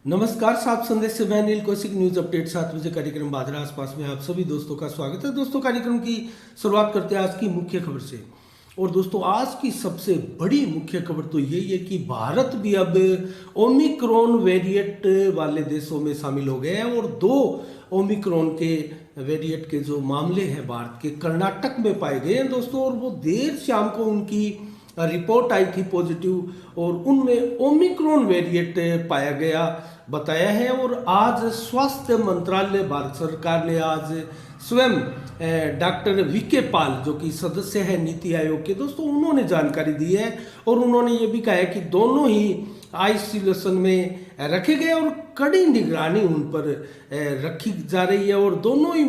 नमस्कार, सात संदेश से मैं नील कौशिक। न्यूज अपडेट 7 बजे कार्यक्रम बादरा आसपास में आप सभी दोस्तों का स्वागत है। दोस्तों, कार्यक्रम की शुरुआत करते हैं आज की मुख्य खबर से। और दोस्तों, आज की सबसे बड़ी मुख्य खबर तो यही है कि भारत भी अब ओमिक्रॉन वेरिएंट वाले देशों में शामिल हो गया है और 2 ओमिक्रॉन के वेरिएंट के जो मामले हैं भारत के कर्नाटक में पाए गए हैं दोस्तों। और वो देर शाम को उनकी रिपोर्ट आई थी पॉजिटिव और उनमें ओमिक्रॉन वेरिएंट पाया गया बताया है। और आज स्वास्थ्य मंत्रालय भारत सरकार ने आज स्वयं डॉक्टर वीके पाल जो कि सदस्य है नीति आयोग के दोस्तों, उन्होंने जानकारी दी है और उन्होंने ये भी कहा है कि दोनों ही आइसोलेशन में रखे गए और कड़ी निगरानी उन पर रखी जा रही है। और दोनों ही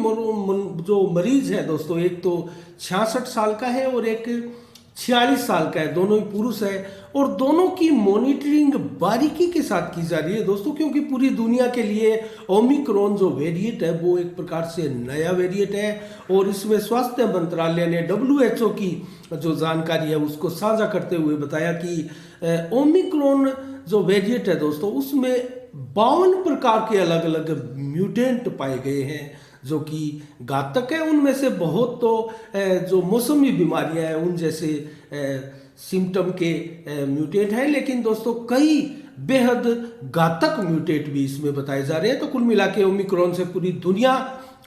जो मरीज है दोस्तों, एक तो 66 साल का है और एक 46 साल का है, दोनों ही पुरुष है और दोनों की मॉनिटरिंग बारीकी के साथ की जा रही है दोस्तों, क्योंकि पूरी दुनिया के लिए ओमिक्रॉन जो वेरिएंट है वो एक प्रकार से नया वेरिएंट है। और इसमें स्वास्थ्य मंत्रालय ने WHO की जो जानकारी है उसको साझा करते हुए बताया कि ओमिक्रॉन जो वेरिएंट है दोस्तों, उसमें 52 प्रकार के अलग अलग म्यूटेंट पाए गए हैं जो कि घातक है। उनमें से बहुत तो जो मौसमी बीमारियां हैं उन जैसे सिम्टम के म्यूटेंट हैं, लेकिन दोस्तों कई बेहद घातक म्यूटेंट भी इसमें बताए जा रहे हैं। तो कुल मिला के ओमिक्रॉन से पूरी दुनिया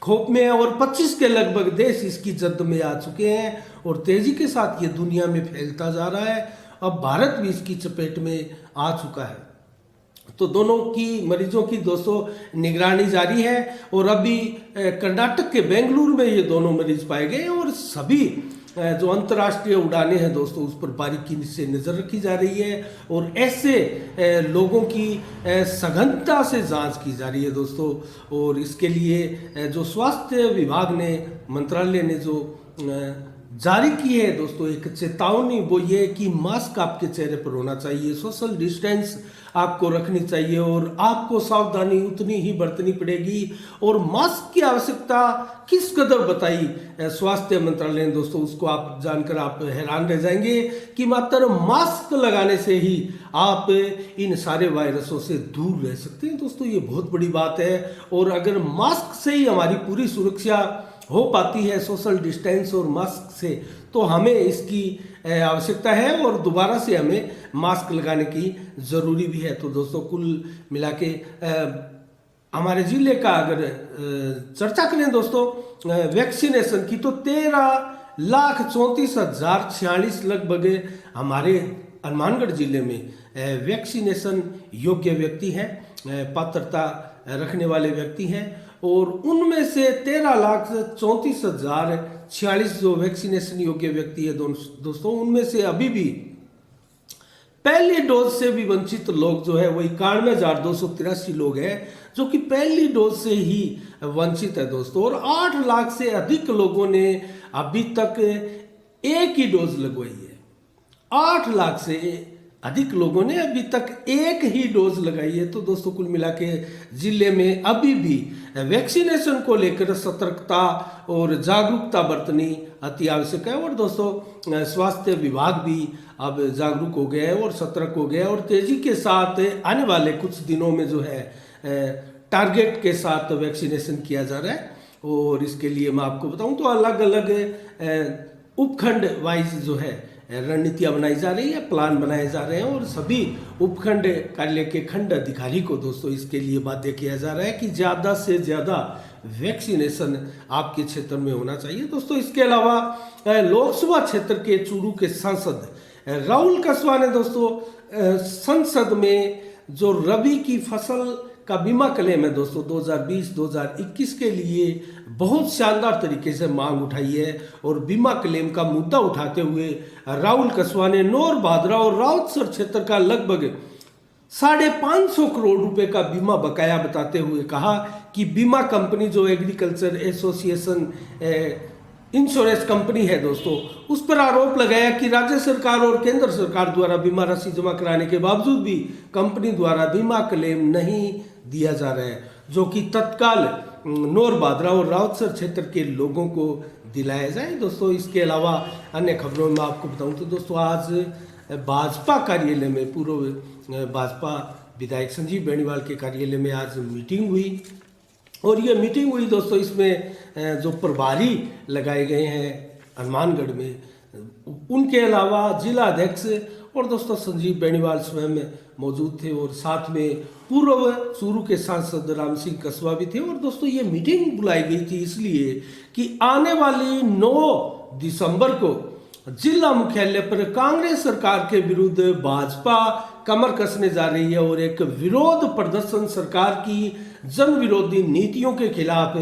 खौफ में है और 25 के लगभग देश इसकी जद में आ चुके हैं और तेजी के साथ ये दुनिया में फैलता जा रहा है। अब भारत भी इसकी चपेट में आ चुका है। तो दोनों की मरीजों की दोस्तों निगरानी जारी है और अभी कर्नाटक के बेंगलुरु में ये दोनों मरीज पाए गए और सभी जो अंतर्राष्ट्रीय उड़ानें हैं दोस्तों उस पर बारीकी से नज़र रखी जा रही है और ऐसे लोगों की सघनता से जांच की जा रही है दोस्तों। और इसके लिए जो स्वास्थ्य विभाग ने मंत्रालय ने जो जारी की है दोस्तों एक चेतावनी, वो ये कि मास्क आपके चेहरे पर होना चाहिए, सोशल डिस्टेंस आपको रखनी चाहिए और आपको सावधानी उतनी ही बरतनी पड़ेगी। और मास्क की आवश्यकता किस कदर बताई स्वास्थ्य मंत्रालय ने दोस्तों, उसको आप जानकर आप हैरान रह जाएंगे कि मात्र मास्क लगाने से ही आप इन सारे वायरसों से दूर रह सकते हैं दोस्तों। ये बहुत बड़ी बात है और अगर मास्क से ही हमारी पूरी सुरक्षा हो पाती है सोशल डिस्टेंस और मास्क से, तो हमें इसकी आवश्यकता है और दोबारा से हमें मास्क लगाने की ज़रूरी भी है। तो दोस्तों कुल मिला के हमारे ज़िले का अगर चर्चा करें दोस्तों वैक्सीनेशन की, तो 13,34,046 लगभग हमारे हनुमानगढ़ जिले में वैक्सीनेशन योग्य व्यक्ति हैं, पात्रता रखने वाले व्यक्ति हैं और उनमें से 13,34,046 जो वैक्सीनेशन योग्य व्यक्ति है दोस्तों, उनमें से अभी भी पहली डोज से भी वंचित लोग जो है वो 91,283 लोग हैं जो कि पहली डोज से ही वंचित है दोस्तों। और 8 लाख से अधिक लोगों ने अभी तक एक ही डोज लगवाई है। 8 लाख से अधिक लोगों ने अभी तक एक ही डोज लगाई है। तो दोस्तों कुल मिला के जिले में अभी भी वैक्सीनेशन को लेकर सतर्कता और जागरूकता बरतनी अति आवश्यक है। और दोस्तों स्वास्थ्य विभाग भी अब जागरूक हो गया है और सतर्क हो गया है और तेजी के साथ आने वाले कुछ दिनों में जो है टारगेट के साथ वैक्सीनेशन किया जा रहा है। और इसके लिए मैं आपको बताऊं तो अलग अलग उपखंड वाइज जो है रणनीतियां बनाई जा रही है, प्लान बनाए जा रहे हैं और सभी उपखंड कार्यालय के खंड अधिकारी को दोस्तों इसके लिए बाध्य किया जा रहा है कि ज़्यादा से ज़्यादा वैक्सीनेशन आपके क्षेत्र में होना चाहिए दोस्तों। इसके अलावा लोकसभा क्षेत्र के चूरू के सांसद राहुल कसवा ने दोस्तों संसद में जो रबी की फसल का बीमा क्लेम है दोस्तों 2020-2021 के लिए बहुत शानदार तरीके से मांग उठाई है। और बीमा क्लेम का मुद्दा उठाते हुए राहुल कसवा ने नौर भादरा और राउतसर क्षेत्र का लगभग 550 करोड़ रुपए का बीमा बकाया बताते हुए कहा कि बीमा कंपनी जो एग्रीकल्चर एसोसिएशन इंश्योरेंस कंपनी है दोस्तों, उस पर आरोप लगाया कि राज्य सरकार और केंद्र सरकार द्वारा बीमा राशि जमा कराने के बावजूद भी कंपनी द्वारा बीमा क्लेम नहीं दिया जा रहा है, जो कि तत्काल नौर भादरा और राउतसर क्षेत्र के लोगों को दिलाया जाए दोस्तों। इसके अलावा अन्य खबरों में आपको बताऊं तो दोस्तों आज भाजपा कार्यालय में पूर्व भाजपा विधायक संजीव बेनीवाल के कार्यालय में आज मीटिंग हुई और ये मीटिंग हुई दोस्तों। इसमें जो प्रभारी लगाए गए हैं हनुमानगढ़ में, उनके अलावा जिला अध्यक्ष और दोस्तों संजीव बेनीवाल स्वयं मौजूद थे और साथ में पूर्व चूरू के सांसद राम सिंह कसवा भी थे। और दोस्तों ये मीटिंग बुलाई गई थी इसलिए कि आने वाली 9 दिसंबर को जिला मुख्यालय पर कांग्रेस सरकार के विरुद्ध भाजपा कमर कसने जा रही है और एक विरोध प्रदर्शन सरकार की जन विरोधी नीतियों के खिलाफ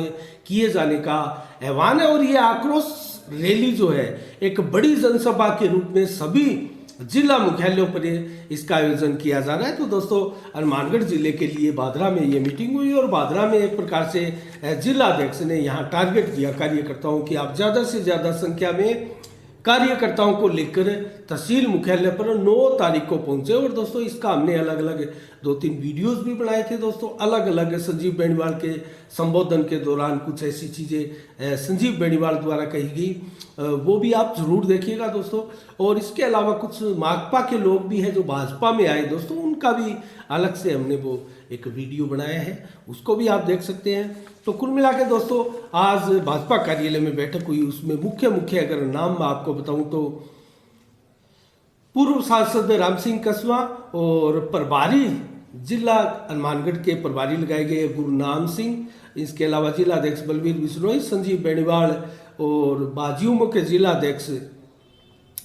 किए जाने का आह्वान है। और ये आक्रोश रैली जो है एक बड़ी जनसभा के रूप में सभी जिला मुख्यालयों पर इसका आयोजन किया जा रहा है। तो दोस्तों हनुमानगढ़ जिले के लिए बादरा में ये मीटिंग हुई और बादरा में एक प्रकार से जिला अध्यक्ष ने यहाँ टारगेट किया कार्यकर्ताओं की, आप ज़्यादा से ज़्यादा संख्या में कार्यकर्ताओं को लेकर तहसील मुख्यालय पर 9 तारीख को पहुंचे। और दोस्तों इसका हमने अलग अलग 2-3 वीडियोस भी बनाए थे दोस्तों, अलग अलग संजीव बेनीवाल के संबोधन के दौरान कुछ ऐसी चीज़ें संजीव बेनीवाल द्वारा कही गई, वो भी आप जरूर देखिएगा दोस्तों। और इसके अलावा कुछ माकपा के लोग भी हैं जो भाजपा में आए दोस्तों, उनका भी अलग से हमने वो एक वीडियो बनाया है, उसको भी आप देख सकते हैं। तो कुल मिला के दोस्तों आज भाजपा कार्यालय में बैठक हुई, उसमें मुख्य अगर नाम मैं आपको बताऊं तो पूर्व सांसद राम सिंह कसवा और प्रभारी जिला हनुमानगढ़ के प्रभारी लगाए गए गुरनाम सिंह, इसके अलावा जिला अध्यक्ष बलवीर बिश्नोई, संजीव बेनीवाल और बाजियों के जिला अध्यक्ष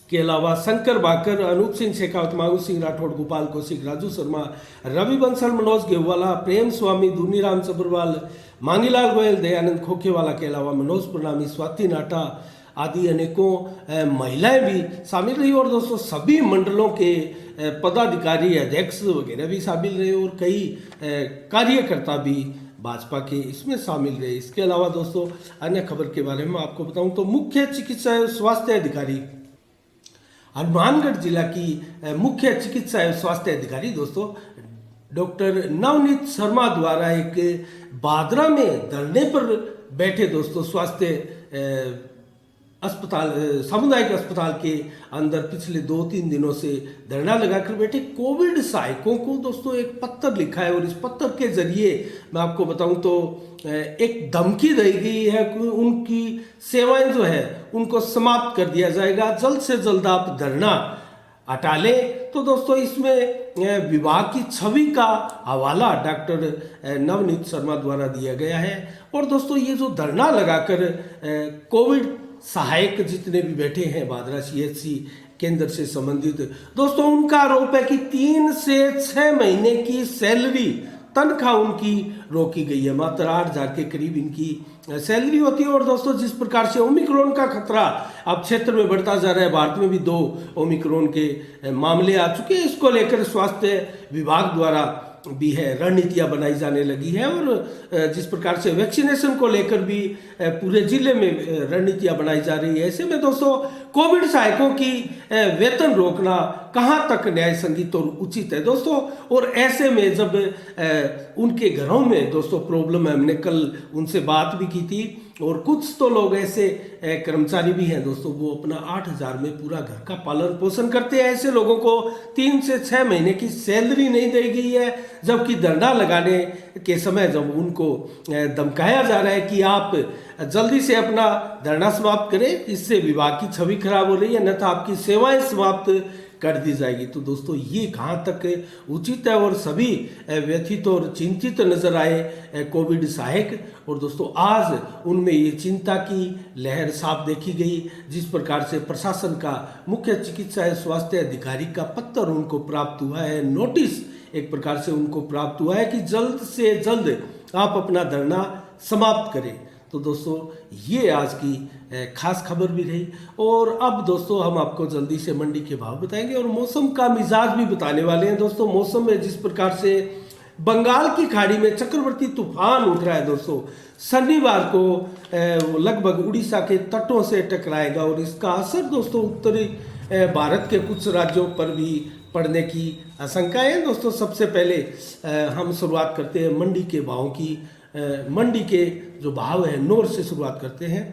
के अलावा शंकर बाकर, अनूप सिंह शेखावत, मांगू सिंह राठौड़, गोपाल कौशिक, राजू शर्मा, रवि बंसल, मनोज गेहवाला, प्रेम स्वामी, दूनीराम सब्रवाल, मांगीलाल गोयल, दयानंद खोखेवाला के अलावा मनोज प्रणामी, स्वाति नाटा आदि अनेकों महिलाएं भी शामिल रही। और दोस्तों सभी मंडलों के पदाधिकारी, अध्यक्ष वगैरह भी शामिल रहे और कई कार्यकर्ता भी भाजपा के इसमें शामिल रहे। इसके अलावा दोस्तों अन्य खबर के बारे में आपको बताऊं तो मुख्य चिकित्सा एवं स्वास्थ्य अधिकारी हनुमानगढ़ जिला की मुख्य चिकित्सा एवं स्वास्थ्य अधिकारी दोस्तों डॉक्टर नवनीत शर्मा द्वारा एक बादरा में धरने पर बैठे दोस्तों स्वास्थ्य अस्पताल, सामुदायिक अस्पताल के अंदर पिछले 2-3 दिनों से धरना लगाकर बैठे कोविड सहायकों को दोस्तों एक पत्र लिखा है। और इस पत्र के जरिए मैं आपको बताऊं तो एक धमकी दी गई है कि उनकी सेवाएं जो है उनको समाप्त कर दिया जाएगा, जल्द से जल्द आप धरना हटा लें। तो दोस्तों इसमें विभाग की छवि का हवाला डॉक्टर नवनीत शर्मा द्वारा दिया गया है। और दोस्तों ये जो धरना लगाकर कोविड सहायक जितने भी बैठे हैं बादरा CHC केंद्र से संबंधित दोस्तों, उनका आरोप है कि 3 से 6 महीने की सैलरी तनख्वाह उनकी रोकी गई है। मात्र 8,000 के करीब इनकी सैलरी होती है। और दोस्तों जिस प्रकार से ओमिक्रॉन का खतरा अब क्षेत्र में बढ़ता जा रहा है, भारत में भी 2 ओमिक्रॉन के मामले आ चुके हैं, इसको लेकर स्वास्थ्य विभाग द्वारा भी है रणनीतियां बनाई जाने लगी है। और जिस प्रकार से वैक्सीनेशन को लेकर भी पूरे जिले में रणनीतियां बनाई जा रही है, ऐसे में दोस्तों कोविड सहायकों की वेतन रोकना कहां तक न्याय संगत और उचित है दोस्तों। और ऐसे में जब उनके घरों में दोस्तों प्रॉब्लम है, हमने कल उनसे बात भी की थी और कुछ तो लोग ऐसे कर्मचारी भी हैं दोस्तों वो अपना 8,000 में पूरा घर का पालन पोषण करते हैं। ऐसे लोगों को 3 से 6 महीने की सैलरी नहीं दी गई है, जबकि धरना लगाने के समय जब उनको धमकाया जा रहा है कि आप जल्दी से अपना धरना समाप्त करें, इससे विभाग की छवि खराब हो रही है, अन्यथा आपकी सेवाएं समाप्त कर दी जाएगी। तो दोस्तों ये कहाँ तक उचित है। और सभी व्यथित और चिंतित नजर आए कोविड सहायक। और दोस्तों आज उनमें ये चिंता की लहर साफ देखी गई, जिस प्रकार से प्रशासन का मुख्य चिकित्सा एवं स्वास्थ्य अधिकारी का पत्र उनको प्राप्त हुआ है, नोटिस एक प्रकार से उनको प्राप्त हुआ है कि जल्द से जल्द आप अपना धरना समाप्त करें। तो दोस्तों ये आज की खास खबर भी रही। और अब दोस्तों हम आपको जल्दी से मंडी के भाव बताएंगे और मौसम का मिजाज भी बताने वाले हैं दोस्तों। मौसम में जिस प्रकार से बंगाल की खाड़ी में चक्रवर्ती तूफान उठ रहा है दोस्तों, शनिवार को लगभग उड़ीसा के तटों से टकराएगा और इसका असर दोस्तों उत्तरी भारत के कुछ राज्यों पर भी पड़ने की आशंका है दोस्तों। सबसे पहले हम शुरुआत करते हैं मंडी के भावों की। मंडी के जो भाव है नोर से शुरुआत करते हैं।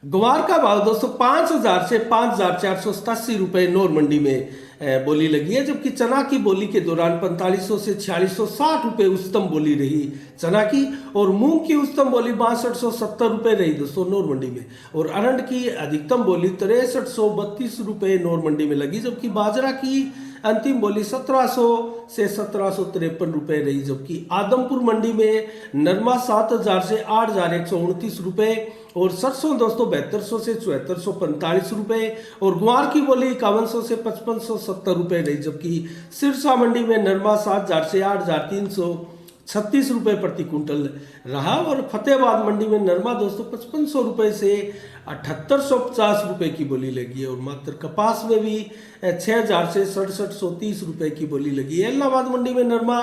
ग्वार का भाव दोस्तों 5,000 से 5,487 रुपये नोर मंडी में बोली लगी है, जबकि चना की बोली के दौरान 4500 से 4660 रुपये उच्चतम बोली रही चना की, और मूंग की उच्चतम बोली 6270 रुपये रही दोस्तों नौर मंडी में, और अरंड की अधिकतम बोली 6332 रुपये नौर मंडी में लगी, जबकि बाजरा की अंतिम बोली 1700 से 1753 रुपये रही, जबकि आदमपुर मंडी में नरमा 7000 से 8129 रुपये, और सरसों दोस्तों 7200 से 7445 रुपये, और ग्वार की बोली 5100 से 5570 रुपये रही, जबकि सिरसा मंडी में नरमा 7000 से 8336 रुपये प्रति कुंटल रहा, और फतेहाबाद मंडी में नरमा दोस्तों 5500 रुपये से 7850 रुपये की बोली लगी है, और मात्र कपास में भी 6000 से 6730 रुपये की बोली लगी है। इलाहाबाद मंडी में नरमा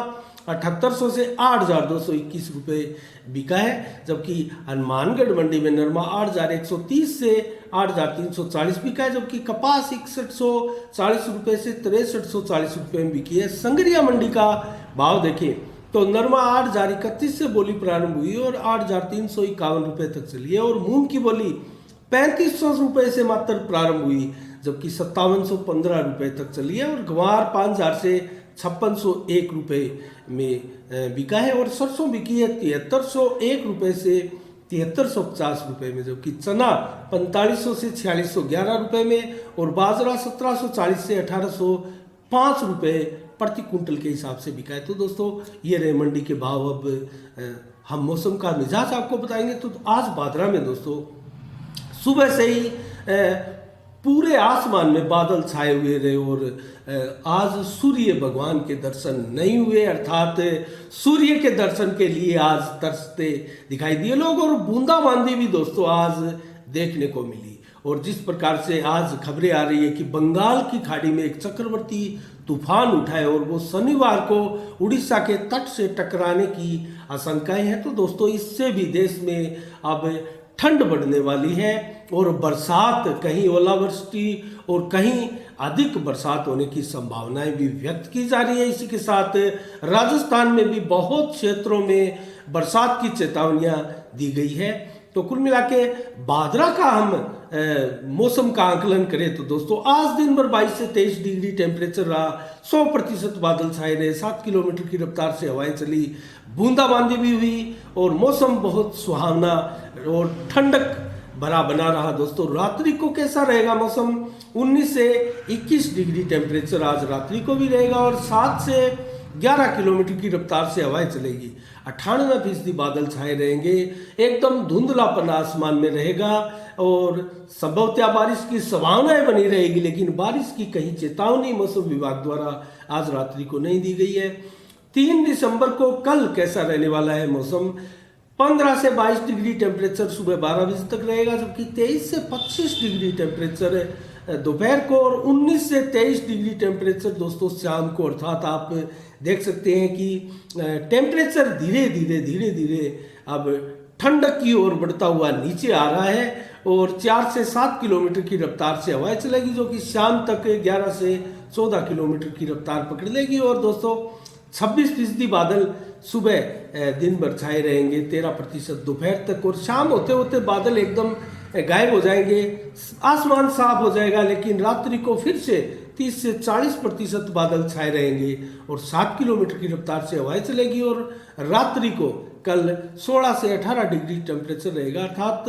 7800 से 8221 रुपये बिका है, जबकि हनुमानगढ़ मंडी में नरमा 8130 से 8340 बिका है, जबकि कपास 6140 रुपये से 6340 रुपये में बिकी है। संगरिया मंडी का भाव देखें तो नरमा 8031 से बोली प्रारंभ हुई और 8351 रुपये तक चली है, और मूंग की बोली 3500 रुपये से मात्र प्रारंभ हुई, जबकि 5715 रुपये तक चली है, और ग्वार 5000 से 5601 रुपये में बिका है, और सरसों बिकी है 7301 रुपये से 7350 रुपये में, जबकि चना 4500 से 4611 रुपये में, और बाजरा 1740 से 1805 रुपये प्रति कुंटल के हिसाब से बिका है। तो दोस्तों ये रहे मंडी के भाव। अब हम मौसम का मिजाज आपको बताएंगे। तो आज बादरा में दोस्तों सुबह से ही पूरे आसमान में बादल छाए हुए रहे, और आज सूर्य भगवान के दर्शन नहीं हुए, अर्थात सूर्य के दर्शन के लिए आज तरसते दिखाई दिए लोग, और बूंदाबांदी भी दोस्तों आज देखने को मिली। और जिस प्रकार से आज खबरें आ रही है कि बंगाल की खाड़ी में एक चक्रवर्ती तूफान उठा है, और वो शनिवार को उड़ीसा के तट से टकराने की आशंकाएं हैं, तो दोस्तों इससे भी देश में अब ठंड बढ़ने वाली है, और बरसात, कहीं ओलावृष्टि और कहीं अधिक बरसात होने की संभावनाएं भी व्यक्त की जा रही है। इसी के साथ राजस्थान में भी बहुत क्षेत्रों में बरसात की चेतावनियां दी गई है। तो कुल मिला के बादरा का हम मौसम का आकलन करें तो दोस्तों आज दिन भर 22 से 23 डिग्री टेम्परेचर रहा, 100% बादल छाए रहे, 7 किलोमीटर की रफ्तार से हवाएं चली, बूंदाबांदी भी हुई, और मौसम बहुत सुहावना और ठंडक भरा बना रहा। दोस्तों रात्रि को कैसा रहेगा मौसम? 19 से 21 डिग्री टेम्परेचर आज रात्रि को भी रहेगा, और 7 से 11 किलोमीटर की रफ्तार से हवाएं चलेगी। 98% बादल छाए रहेंगे, एकदम धुंधलापन आसमान में रहेगा, और संभवतः बारिश की संभावनाएं बनी रहेगी, लेकिन बारिश की कहीं चेतावनी मौसम विभाग द्वारा आज रात्रि को नहीं दी गई है। 3 दिसंबर को कल कैसा रहने वाला है मौसम? 15 से 22 डिग्री टेम्परेचर सुबह 12 बजे तक रहेगा, जबकि 23 से 25 डिग्री टेम्परेचर दोपहर को, और 19 से 23 डिग्री टेम्परेचर दोस्तों शाम को। अर्थात आप देख सकते हैं कि टेम्परेचर धीरे धीरे अब ठंडक की ओर बढ़ता हुआ नीचे आ रहा है, और 4 से 7 किलोमीटर की रफ्तार से हवाएं चलेगी, जो कि शाम तक 11 से 14 किलोमीटर की रफ्तार पकड़ लेगी। और दोस्तों 26% बादल सुबह दिन भर छाए रहेंगे, 13% दोपहर तक, और शाम होते होते बादल एकदम गायब हो जाएंगे, आसमान साफ हो जाएगा, लेकिन रात्रि को फिर से 30 से 40% बादल छाए रहेंगे, और 7 किलोमीटर की रफ्तार से हवाएं चलेगी, और रात्रि को कल 16 से 18 डिग्री टेम्परेचर रहेगा, अर्थात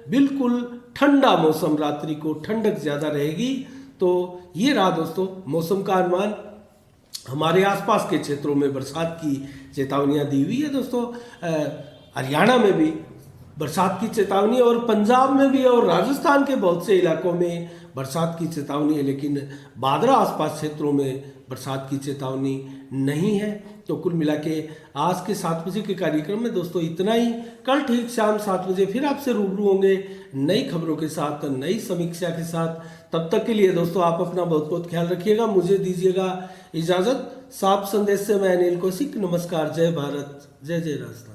बिल्कुल ठंडा मौसम, रात्रि को ठंडक ज़्यादा रहेगी। तो ये रहा दोस्तों मौसम का अनुमान। हमारे आसपास के क्षेत्रों में बरसात की चेतावनियां दी हुई है दोस्तों। हरियाणा में भी बरसात की चेतावनी, और पंजाब में भी, और राजस्थान के बहुत से इलाकों में बरसात की चेतावनी है, लेकिन बादरा आसपास क्षेत्रों में बरसात की चेतावनी नहीं है। तो कुल मिला के आज के 7 बजे के कार्यक्रम में दोस्तों इतना ही। कल ठीक शाम 7 बजे फिर आपसे रूबरू होंगे नई खबरों के साथ, नई समीक्षा के साथ। तब तक के लिए दोस्तों आप अपना बहुत बहुत ख्याल रखिएगा, मुझे दीजिएगा इजाज़त। साफ संदेश से मैं अनिल कौशिक, नमस्कार, जय भारत, जय जय राजस्थान।